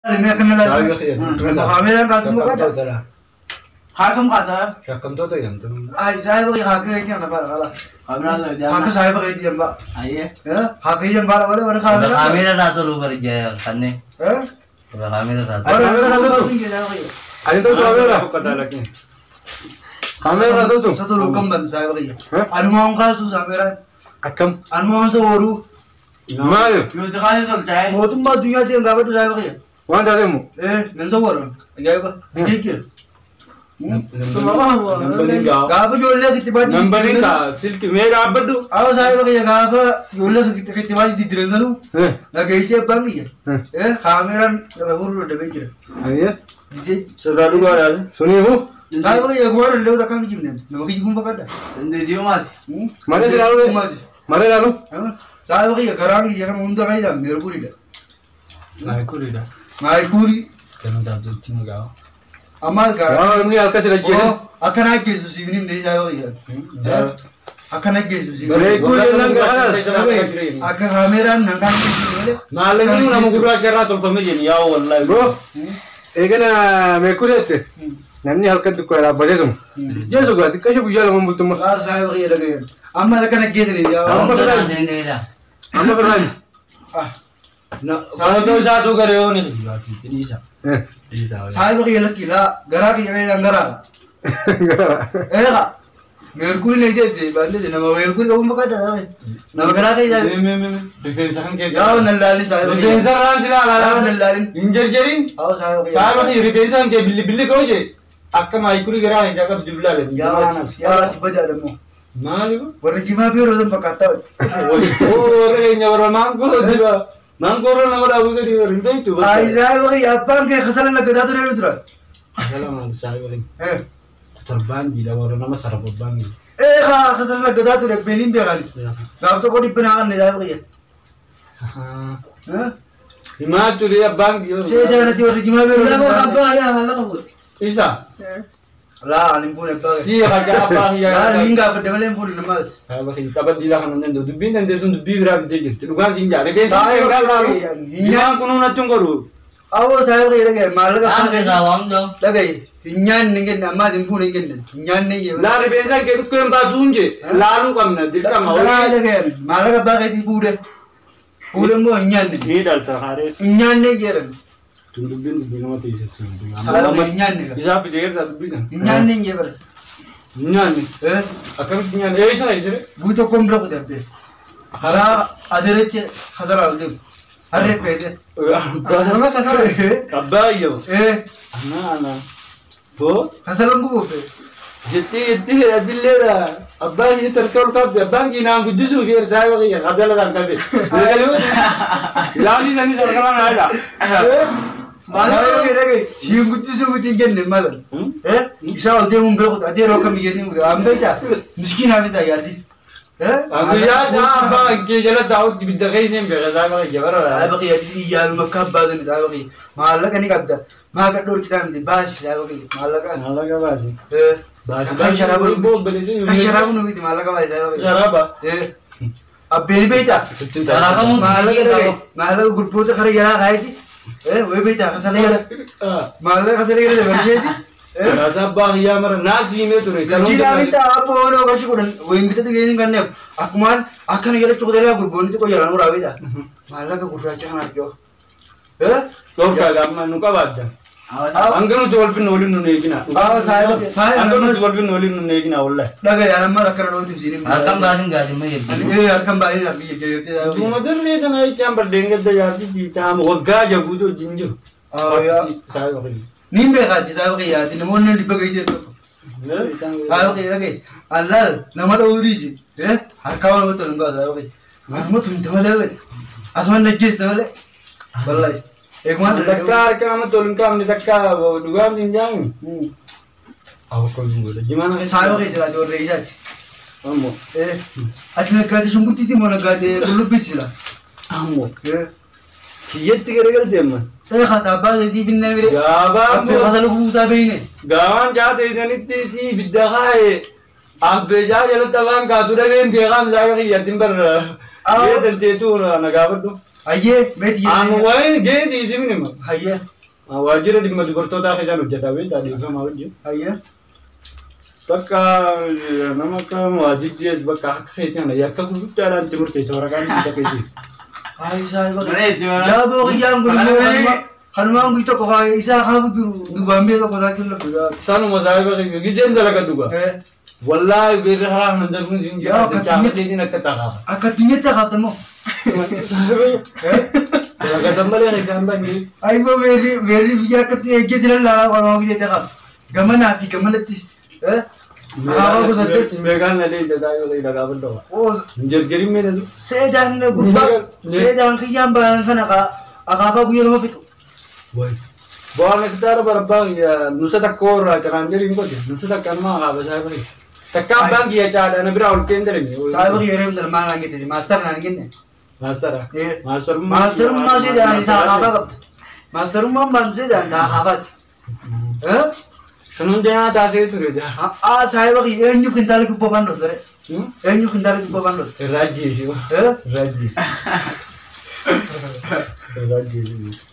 Ini akan ada. Kamera kan semua ada. Hakam kata. Hakam tu yang tu. Saya bagi hakam ini apa lah. Kamera tu dia. Hakam saya bagi jam ba. Aye. Hakam jam ba mana kamera. Kamera dah tu lu berjaya kan ni. Kamera dah. Kamera tu. Ada tu kamera. Kata lagi. Kamera tu tu. Satu lukam ban saya bagi. Anu mau kau tu kamera. Hakam. Anu mau seoru. Mal. Lu sekarang selesai. Mau tu mau dunia dia enggak betul saya bagi. Wan dah lemu. Nanti seoru. Enggak apa. Dikir. Nambaring ka. Gaba jolle kitibadi. Nambaring ka. Silk mera abdu. Aw saya bagi gaba jolle kitibadi di direzanu. Lagi siapa panggil? Kameran buru udah beker. Aye. Jadi Sudah dua dah. Suni hu. saya bagi gua lewat akan gimana? Nama kijibun pakada. Nanti dia masih. Mana sih lalu? Mana lalu? Saya bagi garang dia kan untuk kaya dah merkuri dah. Naik kuri dah. Naik kuri. Kena dah tu tinggal. Amal garang. Ini alka sila jadi. Akan naik ke susi ini nih saya bagi. Akan naik ke susi. Kuri yang kan. Akan kameran nangkang ini. Malam ini nama guru acara confirm je ni. Ya Allah. Bro. Ekana mekuri itu. Namni alka tu kau ada budget tu. Jadi juga. Dikasih gua jalan mampu tu mah. Saya bagi lagi. Amal akan naik ke sini. Kamu dah sini dah. Apa berani? Nah, kalau satu karyawan ni jadi isa. Isa. Saya bagi lagi lah. Garang yang garang. Kak. Merkuri ni je. Bandar je. Nama merkuri kamu pakada. Nama garang je. Defense kan ke? Ya, nalali saya bagi. Defense ran sila Ya, nalali. Injerin. Aw saya bagi. Saya bagi defense kan ke billi kau je. Akka maikuri garang jaga jubla le. Ya, tiba je ada mu. Mali bu. Warna biru rozan pakata. Oh, orang yang orang mangko juga. Mangko orang nama dah usah dia rindu itu. Saya bagi apa ke kesalan lagi dah tu ni betul. Kalau mana saya bagi. Terbang di dalam orang nama sarabot bangi. Kak kesalan lagi dah tu ni benin dia kali. Dah tu kau di penakan ni saya bagi. Hima tu dia bangi. Saya dah nanti warna biru. Ya, malah kabut. Isa. Lah, limpun apa? Si raja apa ya? Lah, lingga pada malam pun namas. Saya bagi tabat di dalam kanan tu. Dubin dan desun dubi berapa jadi. Tugas sinja. Rebesi Saya enggak lalu. bagi. Hima kuno nak cungkoru. Awo saya bagi lagi. Malah Ah, kan kita wang jom. lagi. Inyan ningen nama limpun ningen. Inyan ningen. La rebesi ke tu yang bajunje. Lalu kamna dilka mau. Lah lagi. Malah kan bagi di bude. Bude mo inyan ningen. Ini dah terhari. Inyan ningen. Dubin nama tu isa. Salah inyan ningen. Isa pijer dah dubin. Inyan ningen ber. Nyan. Akan nyan. Isa isa. Buto komblok dah be. Hara aderece hazar aldım. Harre pede. Kasama kasama. Kabayo. Ana. Bu. Hasalan bu be. Jeti adillera. Abba ini terkol kab bangi nang gujusu biar saya bagi kadala dan kabe. Lali sani sarkaran ada. Malah lagi. Siung gujusu mutingkan ni malah. Isa aldım umbrok ade rokam yedim. Ambeta. Miskin ambeta yardi. Aku ya apa ke jalan tahu di bidang ini biar saya bagi jawara. Saya bagi yardi iyal makabba ni saya bagi. Malah kan ni kabda. Malah dur kita ni bas saya bagi. Malah kan. Malah ke basi. Kan syarabun. Bo belesi. Kan syarabun ni malah kan saya bagi. Syaraba. Ab beli beta. Cara kamu Malah kan. Malah grup tu khari gara khai thi. Weh beta kasal gara. Malah kasal gara versi thi. Rasa bah ya mar nasi me tu. Kira minta apa orang kasih kudan. Weh minta tu gini kan ni. Akuman akan gara tu kudan aku boni tu kau jalan murah beta. Malah kan kudan cakap nak jo. Kau kagam nuka baca. Angkanu jual pun nolin nune kina. Saya Angkanu jual pun nolin nune kina Allah. dah gaya nama akan orang tu sini. Arkam basin gaji me yedi. Arkam bayi nabi ye kira tu. Mother ni jangan icam berdengar dah jadi icam wagga jago tu jinjo. Ya. Saya bagi. Nimbe kati saya bagi ya. Tidak mohon ni dibagai je tu. Saya bagi lagi. Allah nama dah uri je. Harkawan betul enggak saya bagi. Asma tu macam mana lagi? Asma najis nama lagi. Wallahi. Ekman Dakar kamu tolong kamu ni dakar dua jinjang. Awak kau tunggu dah. Gimana? saya bagi sila jual rejat. Amo. Akhirnya kati sungguh titi mana kati bulu pitch lah. Amo. Siyet gara-gara dia mah. Kata apa jadi bina beri. Gawan Apa pasal lu buta begini? gawan jatuh ini ti bidahai. Beja jalan talang katu dah kan biarkan saya yatim ber. Dia tentu itu nak gawan tu. Ayyee meeti Amma waa'ee geeti isin hima. Ayyee. Waajjira dhimma dubartootaa keessaan hojjetaa beektaa dhiifamaa hojjetu. Ayyee. Bakka nama akka waajjirri bakka akka feetii kana yakka gurguddaadhaan itti murteessa waraqaan itti keessa. Ayi isaa yaa boo qiyyaan kun hanumaan guyyaa tokko isaa haa jiru dubaan bee tokko isaa kenna guyyaa. Sanuma saayiba gijeen dalaga duga. Wallahi beerri haraa nan darbu siin jira. Caafatee akka taa'aa. Akka dinyetti haftamoo. Dalaga tambalee isaan baay'ee. Ayi boo beerri biyya akka eeggee jiran laalaa walumaa guyyaa ta'aa. Gamanaa fi gamanattis. Hawa ko saddeet meeqaan na lee jataa yoo ta'e dhagaa baldoo. Jarjariin mee nasu. Seedaan gurbaa seedaan kiyyaan bayan kana akaafaa guyyaa nama fixu. Bu'aan ektaara barbaa nusa takka irraa caraan jariin qote nusa takka nama akaafaa isaa bari. Takka abbaan kiyya caadhaa na biraa ol keen darame. Saayiba kiyya reemu dhala maa naan gette maastar naan genne. Maastara. Maastarummaa seedaan isaa akaafaa qabda. Maastarummaan baanu seedaan taa akaafaati. Sunun jangan tahu itu saja. Saya bagi enyu kintal kupa bandos deh. Enyu kintal kupa bandos. Raji sih. Raji. Raji sih.